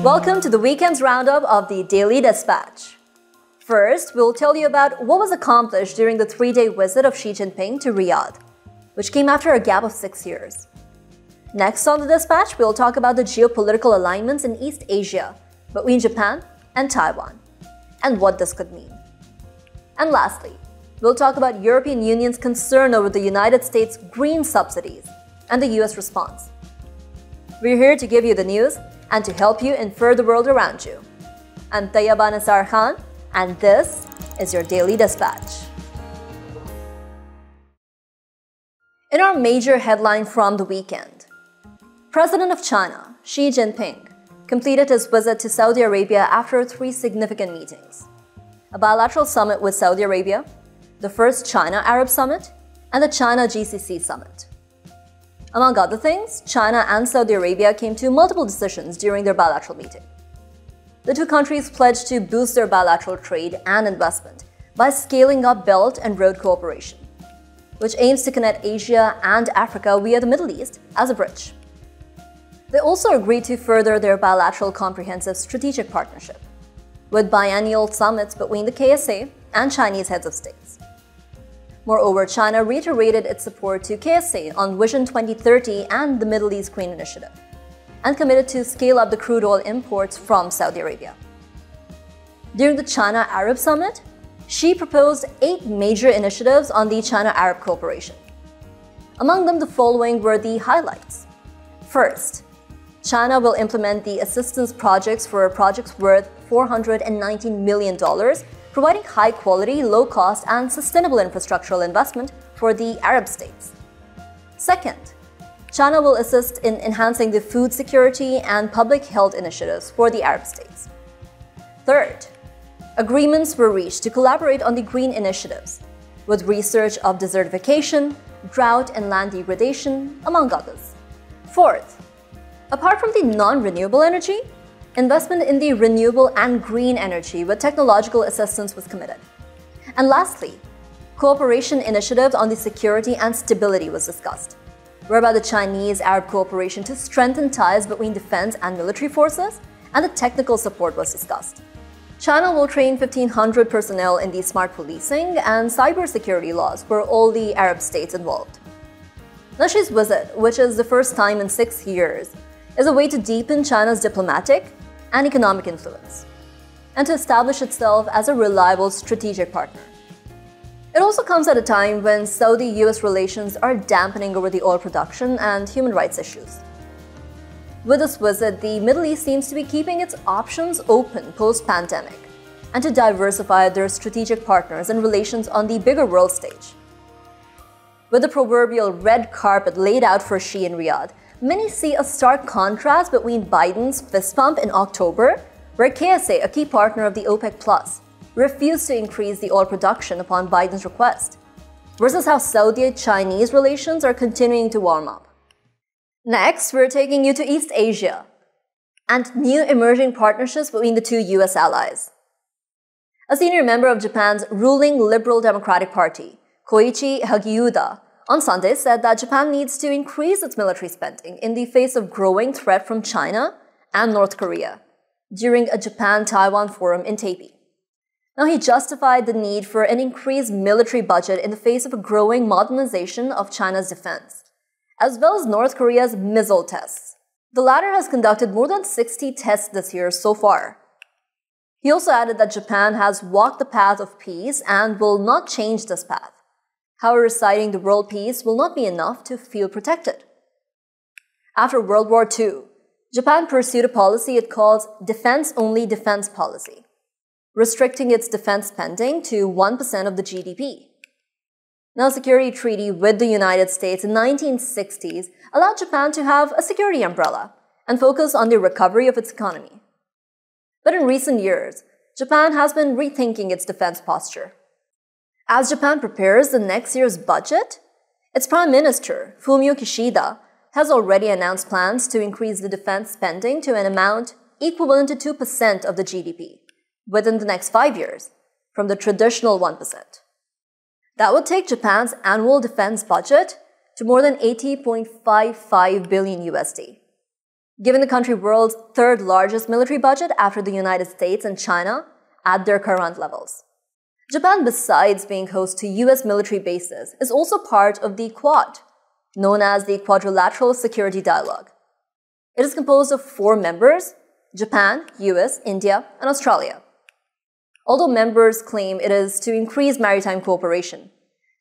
Welcome to the weekend's roundup of the Daily Dispatch. First, we'll tell you about what was accomplished during the 3-day visit of Xi Jinping to Riyadh, which came after a gap of 6 years. Next on the Dispatch, we'll talk about the geopolitical alignments in East Asia between Japan and Taiwan, and what this could mean. And lastly, we'll talk about European Union's concern over the United States' Green Subsidies and the US response. We're here to give you the news and to help you infer the world around you. I'm Tayyaba Nisar Khan, and this is your Daily Dispatch. In our major headline from the weekend, President of China, Xi Jinping, completed his visit to Saudi Arabia after 3 significant meetings: a bilateral summit with Saudi Arabia, the first China-Arab summit, and the China-GCC summit. Among other things, China and Saudi Arabia came to multiple decisions during their bilateral meeting. The two countries pledged to boost their bilateral trade and investment by scaling up Belt and Road cooperation, which aims to connect Asia and Africa via the Middle East as a bridge. They also agreed to further their bilateral comprehensive strategic partnership, with biennial summits between the KSA and Chinese heads of states. Moreover, China reiterated its support to KSA on Vision 2030 and the Middle East Green Initiative, and committed to scale up the crude oil imports from Saudi Arabia. During the China-Arab Summit, Xi proposed 8 major initiatives on the China-Arab cooperation. Among them, the following were the highlights. First, China will implement the assistance projects for projects worth $419 million, providing high-quality, low-cost, and sustainable infrastructural investment for the Arab states. Second, China will assist in enhancing the food security and public health initiatives for the Arab states. Third, agreements were reached to collaborate on the green initiatives, with research of desertification, drought and land degradation, among others. Fourth, apart from the non-renewable energy, investment in the renewable and green energy with technological assistance was committed. And lastly, cooperation initiatives on the security and stability was discussed, whereby the Chinese-Arab cooperation to strengthen ties between defense and military forces and the technical support was discussed. China will train 1,500 personnel in the smart policing and cybersecurity laws for all the Arab states involved. Xi's visit, which is the first time in 6 years, is a way to deepen China's diplomatic and economic influence, and to establish itself as a reliable strategic partner. It also comes at a time when Saudi-US relations are dampening over the oil production and human rights issues. With this visit, the Middle East seems to be keeping its options open post-pandemic, and to diversify their strategic partners and relations on the bigger world stage. With the proverbial red carpet laid out for Xi in Riyadh, many see a stark contrast between Biden's fist pump in October, where KSA, a key partner of the OPEC+, refused to increase the oil production upon Biden's request, versus how Saudi-Chinese relations are continuing to warm up. Next, we're taking you to East Asia and new emerging partnerships between the two US allies. A senior member of Japan's ruling Liberal Democratic Party, Koichi Hagiuda, on Sunday said that Japan needs to increase its military spending in the face of growing threat from China and North Korea during a Japan-Taiwan forum in Taipei. Now, he justified the need for an increased military budget in the face of a growing modernization of China's defense, as well as North Korea's missile tests. The latter has conducted more than 60 tests this year so far. He also added that Japan has walked the path of peace and will not change this path. However, reciting the world peace will not be enough to feel protected. After World War II, Japan pursued a policy it calls defense-only defense policy, restricting its defense spending to 1% of the GDP. Now, a security treaty with the United States in the 1960s allowed Japan to have a security umbrella and focus on the recovery of its economy. But in recent years, Japan has been rethinking its defense posture. As Japan prepares the next year's budget, its Prime Minister, Fumio Kishida, has already announced plans to increase the defense spending to an amount equivalent to 2% of the GDP within the next 5 years, from the traditional 1%. That would take Japan's annual defense budget to more than $80.55 billion USD. giving the country world's third largest military budget after the United States and China at their current levels. Japan, besides being host to US military bases, is also part of the Quad, known as the Quadrilateral Security Dialogue. It is composed of 4 members: Japan, US, India, and Australia. Although members claim it is to increase maritime cooperation,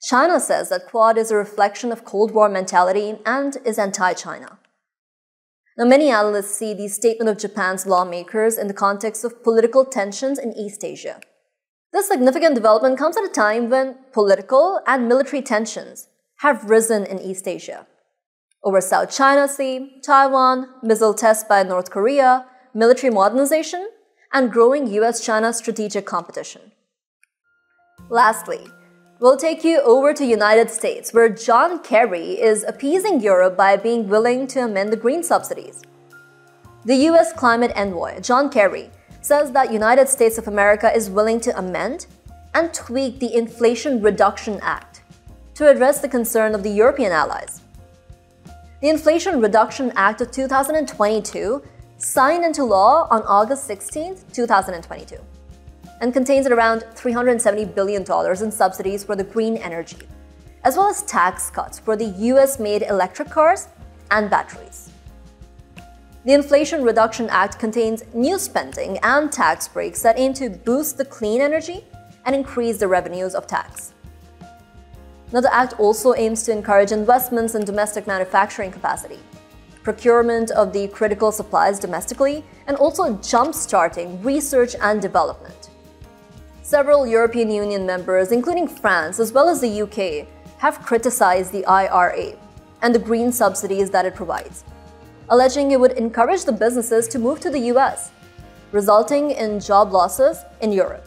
China says that Quad is a reflection of Cold War mentality and is anti-China. Now, many analysts see the statement of Japan's lawmakers in the context of political tensions in East Asia. This significant development comes at a time when political and military tensions have risen in East Asia over South China Sea, Taiwan, missile tests by North Korea, military modernization, and growing US-China strategic competition. Lastly, we'll take you over to United States, where John Kerry is appeasing Europe by being willing to amend the Green Subsidies. The US climate envoy, John Kerry, says that United States of America is willing to amend and tweak the Inflation Reduction Act to address the concern of the European allies. The Inflation Reduction Act of 2022 signed into law on August 16, 2022, and contains around $370 billion in subsidies for the green energy, as well as tax cuts for the US-made electric cars and batteries. The Inflation Reduction Act contains new spending and tax breaks that aim to boost the clean energy and increase the revenues of tax. Now, the Act also aims to encourage investments in domestic manufacturing capacity, procurement of the critical supplies domestically, and also jump-starting research and development. Several European Union members, including France as well as the UK, have criticized the IRA and the green subsidies that it provides, alleging it would encourage the businesses to move to the US, resulting in job losses in Europe.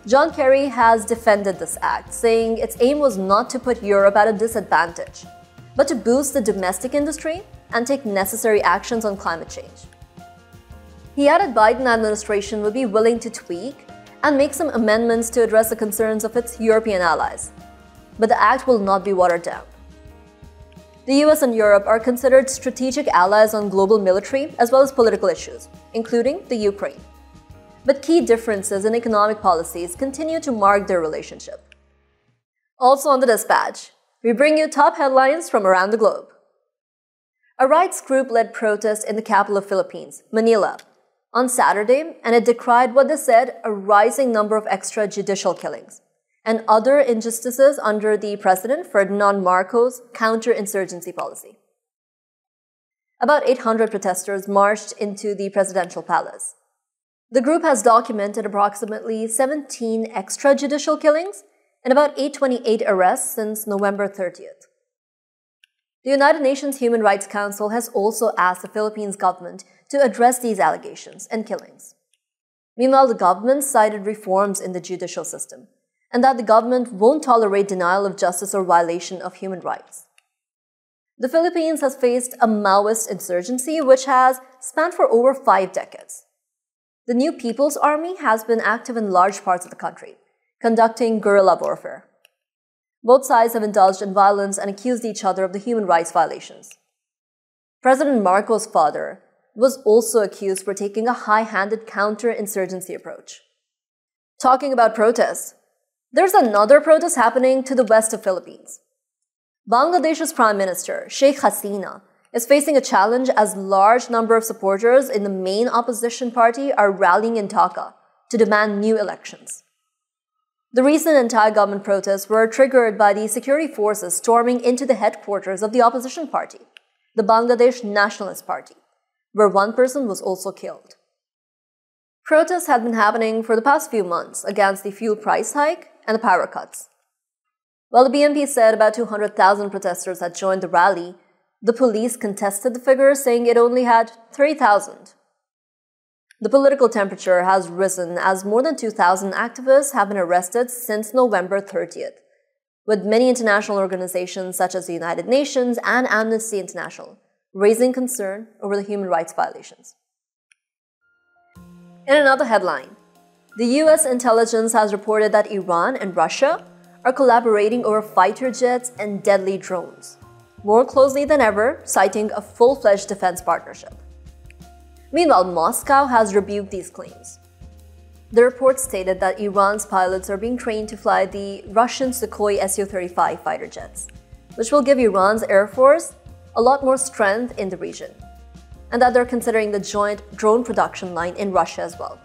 John Kerry has defended this act, saying its aim was not to put Europe at a disadvantage, but to boost the domestic industry and take necessary actions on climate change. He added Biden administration would be willing to tweak and make some amendments to address the concerns of its European allies, but the act will not be watered down. The US and Europe are considered strategic allies on global military as well as political issues, including the Ukraine. But key differences in economic policies continue to mark their relationship. Also on the dispatch, we bring you top headlines from around the globe. A rights group led protest in the capital of Philippines, Manila, on Saturday, and it decried what they said a rising number of extrajudicial killings and other injustices under the President Ferdinand Marcos' counterinsurgency policy. About 800 protesters marched into the presidential palace. The group has documented approximately 17 extrajudicial killings and about 828 arrests since November 30th. The United Nations Human Rights Council has also asked the Philippines government to address these allegations and killings. Meanwhile, the government cited reforms in the judicial system and that the government won't tolerate denial of justice or violation of human rights. The Philippines has faced a Maoist insurgency which has spanned for over 5 decades. The new People's Army has been active in large parts of the country, conducting guerrilla warfare. Both sides have indulged in violence and accused each other of the human rights violations. President Marcos' father was also accused for taking a high-handed counter-insurgency approach. Talking about protests, there's another protest happening to the west of Philippines. Bangladesh's Prime Minister, Sheikh Hasina, is facing a challenge as a large number of supporters in the main opposition party are rallying in Dhaka to demand new elections. The recent anti-government protests were triggered by the security forces storming into the headquarters of the opposition party, the Bangladesh Nationalist Party, where one person was also killed. Protests have been happening for the past few months against the fuel price hike and the power cuts. While the BNP said about 200,000 protesters had joined the rally, the police contested the figure, saying it only had 3,000. The political temperature has risen as more than 2,000 activists have been arrested since November 30th, with many international organizations such as the United Nations and Amnesty International raising concern over the human rights violations. In another headline, the US intelligence has reported that Iran and Russia are collaborating over fighter jets and deadly drones, more closely than ever, citing a full-fledged defense partnership. Meanwhile, Moscow has rebuked these claims. The report stated that Iran's pilots are being trained to fly the Russian Sukhoi Su-35 fighter jets, which will give Iran's air force a lot more strength in the region, and that they're considering the joint drone production line in Russia as well.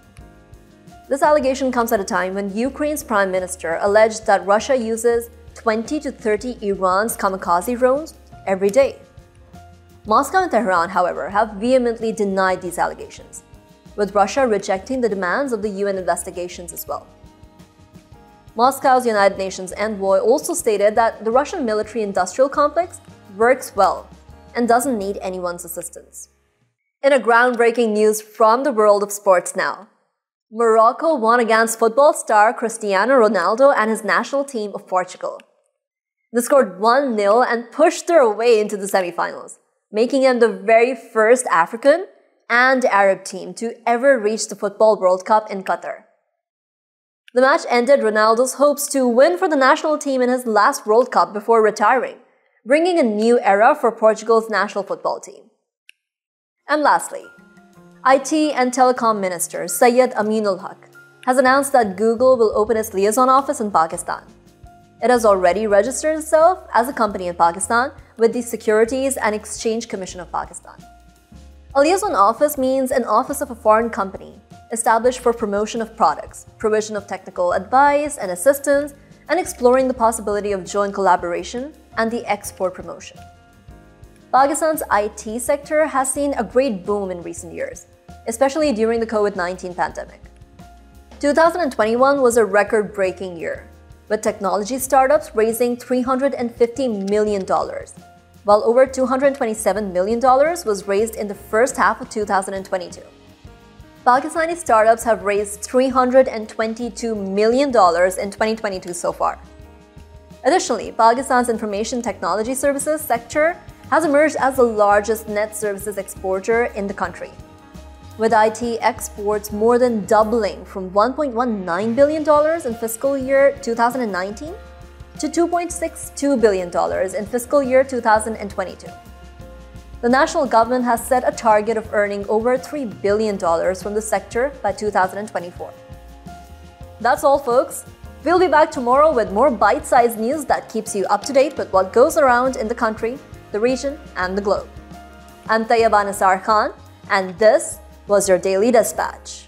This allegation comes at a time when Ukraine's prime minister alleged that Russia uses 20 to 30 Iran's kamikaze drones every day. Moscow and Tehran, however, have vehemently denied these allegations, with Russia rejecting the demands of the UN investigations as well. Moscow's United Nations envoy also stated that the Russian military-industrial complex works well and doesn't need anyone's assistance. In a groundbreaking news from the world of sports now, Morocco won against football star Cristiano Ronaldo and his national team of Portugal. They scored 1-0 and pushed their way into the semifinals, making them the very first African and Arab team to ever reach the Fifa World Cup in Qatar. The match ended Ronaldo's hopes to win for the national team in his last World Cup before retiring, bringing a new era for Portugal's national football team. And lastly, IT and Telecom Minister Syed Aminul Haq has announced that Google will open its liaison office in Pakistan. It has already registered itself as a company in Pakistan with the Securities and Exchange Commission of Pakistan. A liaison office means an office of a foreign company established for promotion of products, provision of technical advice and assistance, and exploring the possibility of joint collaboration and the export promotion. Pakistan's IT sector has seen a great boom in recent years, especially during the COVID-19 pandemic. 2021 was a record-breaking year, with technology startups raising $350 million, while over $227 million was raised in the first half of 2022. Pakistani startups have raised $322 million in 2022 so far. Additionally, Pakistan's information technology services sector has emerged as the largest net services exporter in the country, with IT exports more than doubling from $1.19 billion in fiscal year 2019 to $2.62 billion in fiscal year 2022. The national government has set a target of earning over $3 billion from the sector by 2024. That's all, folks. We'll be back tomorrow with more bite-sized news that keeps you up to date with what goes around in the country, the region, and the globe. I'm Tayyaba Nisar Khan, and this was your Daily Dispatch.